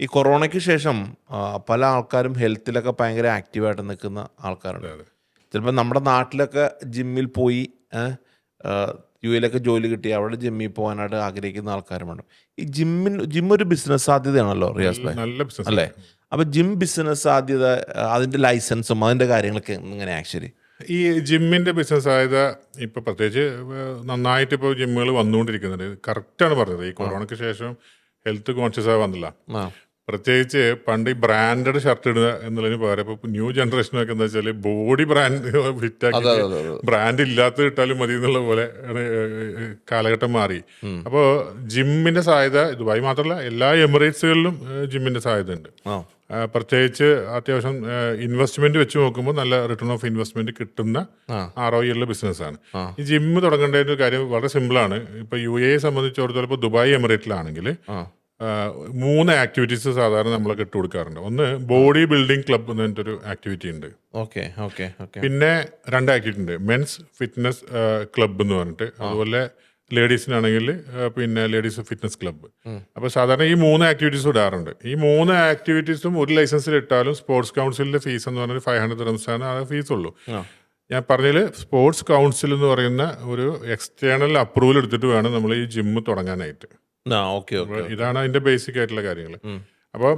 ഈ കൊറോണയ്ക്ക് ശേഷം പല ആൾക്കാരും ഹെൽത്തിലൊക്കെ ഭയങ്കര ആക്റ്റീവായിട്ട് നിൽക്കുന്ന ആൾക്കാരുണ്ട്. ചിലപ്പോൾ നമ്മുടെ നാട്ടിലൊക്കെ ജിമ്മിൽ പോയി യു എയിലൊക്കെ ജോലി കിട്ടി അവിടെ ജിമ്മിൽ പോകാനായിട്ട് ആഗ്രഹിക്കുന്ന ആൾക്കാരുമുണ്ട്. ഈ ജിം ഒരു ബിസിനസ് സാധ്യതയാണല്ലോ റിയാസ് ഭായ്, നല്ല ബിസിനസ് അല്ലേ? അപ്പോൾ ജിം ബിസിനസ് സാധ്യത, അതിൻ്റെ ലൈസൻസും അതിൻ്റെ കാര്യങ്ങളൊക്കെ എങ്ങനെ ആക്ച്വലി? ഈ ജിമ്മിന്റെ ബിസിനസ് സാധ്യത ഇപ്പൊ പ്രത്യേകിച്ച് നന്നായിട്ട് ഇപ്പോൾ ജിമ്മുകൾ വന്നുകൊണ്ടിരിക്കുന്നുണ്ട്. കറക്റ്റാണ് പറഞ്ഞത്. ഈ കൊറോണയ്ക്ക് ശേഷം ഹെൽത്ത് കോൺഷ്യസ് ആയി വന്നില്ല. പ്രത്യേകിച്ച് പണ്ട് ഈ ബ്രാൻഡഡ് ഷർട്ട് ഇടുക എന്നുള്ളതിന് പകരം ഇപ്പോൾ ന്യൂ ജനറേഷനൊക്കെ എന്താ വെച്ചാൽ ബോഡി ബ്രാൻഡ് ഫിറ്റാക്കി ബ്രാൻഡ് ഇല്ലാത്ത ഇട്ടാലും മതി എന്നുള്ള പോലെ കാലഘട്ടം മാറി. അപ്പോൾ ജിമ്മിന്റെ സാധ്യത ദുബായ് മാത്രമല്ല എല്ലാ എമിറേറ്റ്സുകളിലും ജിമ്മിന്റെ സാധ്യത ഉണ്ട്. പ്രത്യേകിച്ച് അത്യാവശ്യം ഇൻവെസ്റ്റ്മെന്റ് വെച്ച് നോക്കുമ്പോൾ നല്ല റിട്ടേൺ ഓഫ് ഇൻവെസ്റ്റ്മെന്റ് കിട്ടുന്ന ROI ഉള്ള ബിസിനസ്സാണ്. ഈ ജിമ്മ് തുടങ്ങേണ്ട ഒരു കാര്യം വളരെ സിമ്പിളാണ്. ഇപ്പൊ UAE സംബന്ധിച്ചിടത്തോളം ഇപ്പോൾ ദുബായ് എമിറേറ്റിലാണെങ്കിൽ 3 ആക്ടിവിറ്റീസ് സാധാരണ നമ്മളൊക്കെ ഇട്ട് കൊടുക്കാറുണ്ട്. ഒന്ന് ബോഡി ബിൽഡിംഗ് ക്ലബ് എന്ന് പറഞ്ഞിട്ടൊരു ആക്ടിവിറ്റി ഉണ്ട്. പിന്നെ 2 ആക്ടിവിറ്റി ഉണ്ട്, മെൻസ് ഫിറ്റ്നസ് ക്ലബ് എന്ന് പറഞ്ഞിട്ട്, അതുപോലെ ലേഡീസിനാണെങ്കിൽ പിന്നെ ലേഡീസ് ഫിറ്റ്നസ് ക്ലബ്ബ്. അപ്പോൾ സാധാരണ ഈ 3 ആക്ടിവിറ്റീസ് ഇടാറുണ്ട്. ഈ 3 ആക്ടിവിറ്റീസും ഒരു ലൈസൻസിൽ ഇട്ടാലും സ്പോർട്സ് കൗൺസിലിന്റെ ഫീസ് എന്ന് പറഞ്ഞാൽ 500 ദിർഹംസാണ് ആ ഫീസ് ഉള്ളൂ. ഞാൻ പറഞ്ഞതിൽ സ്പോർട്സ് കൗൺസിൽ എന്ന് പറയുന്ന ഒരു എക്സ്റ്റേണൽ അപ്രൂവൽ എടുത്തിട്ട് വേണം നമ്മൾ ഈ ജിമ്മ് തുടങ്ങാനായിട്ട്. ഇതാണ് അതിന്റെ ബേസിക് ആയിട്ടുള്ള കാര്യങ്ങൾ. അപ്പോൾ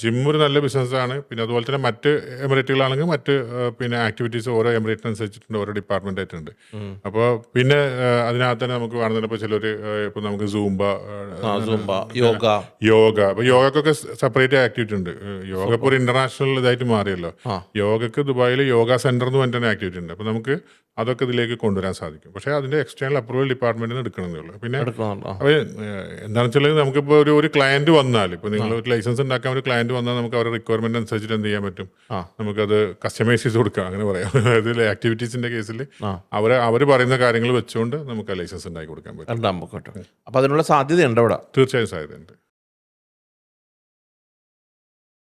ജിം ഒരു നല്ല ബിസിനസ്സാണ്. പിന്നെ അതുപോലെ തന്നെ മറ്റ് എമിറേറ്റുകളാണെങ്കിൽ മറ്റ് പിന്നെ ആക്ടിവിറ്റീസ് ഓരോ എമിറേറ്റിനനുസരിച്ചിട്ടുണ്ട്, ഓരോ ഡിപ്പാർട്ട്മെന്റ് ആയിട്ടുണ്ട്. അപ്പോൾ പിന്നെ അതിനകത്ത് തന്നെ നമുക്ക് കാണുന്നുണ്ട് ഇപ്പോൾ ചിലർ ഇപ്പോൾ നമുക്ക് സൂംബ, യോഗ. അപ്പോൾ യോഗക്കൊക്കെ സെപ്പറേറ്റ് ആക്ടിവിറ്റി ഉണ്ട്. യോഗ ഇപ്പോൾ ഒരു ഇന്റർനാഷണൽ ഇതായിട്ട് മാറിയല്ലോ. യോഗക്ക് ദുബായിൽ യോഗ സെന്റർ എന്ന് പറഞ്ഞിട്ട് ആക്ടിവിറ്റി ഉണ്ട്. അപ്പോൾ നമുക്ക് അതൊക്കെ ഇതിലേക്ക് കൊണ്ടുവരാൻ സാധിക്കും. പക്ഷേ അതിന്റെ എക്സ്റ്റേണൽ അപ്രൂവൽ ഡിപ്പാർട്ട്മെന്റിന് എടുക്കണമെന്നേ ഉള്ളൂ. പിന്നെ അപ്പോൾ എന്താണെന്ന് വെച്ചാൽ നമുക്കിപ്പോൾ ഒരു ക്ലയന്റ് വന്നാൽ, ഇപ്പോൾ നിങ്ങൾ ഒരു ലൈസൻസ് ഉണ്ടാക്കാൻ ഒരു ക്ലയന്റ് വന്നാൽ നമുക്ക് അവരുടെ റിക്വയർമെന്റ് അനുസരിച്ചിട്ട് എന്ത് ചെയ്യാൻ പറ്റും, നമുക്കത് കസ്റ്റമൈസ് ചെയ്ത് കൊടുക്കാം, അങ്ങനെ പറയാം. അതായത് ആക്ടിവിറ്റീസിന്റെ കേസിൽ അവർ പറയുന്ന കാര്യങ്ങൾ വെച്ചുകൊണ്ട് നമുക്ക് ലൈസൻസ് ഉണ്ടാക്കി കൊടുക്കാൻ പറ്റും. അപ്പോൾ അതിനുള്ള സാധ്യതയുണ്ട് അവിടെ? തീർച്ചയായും സാധ്യതയുണ്ട്.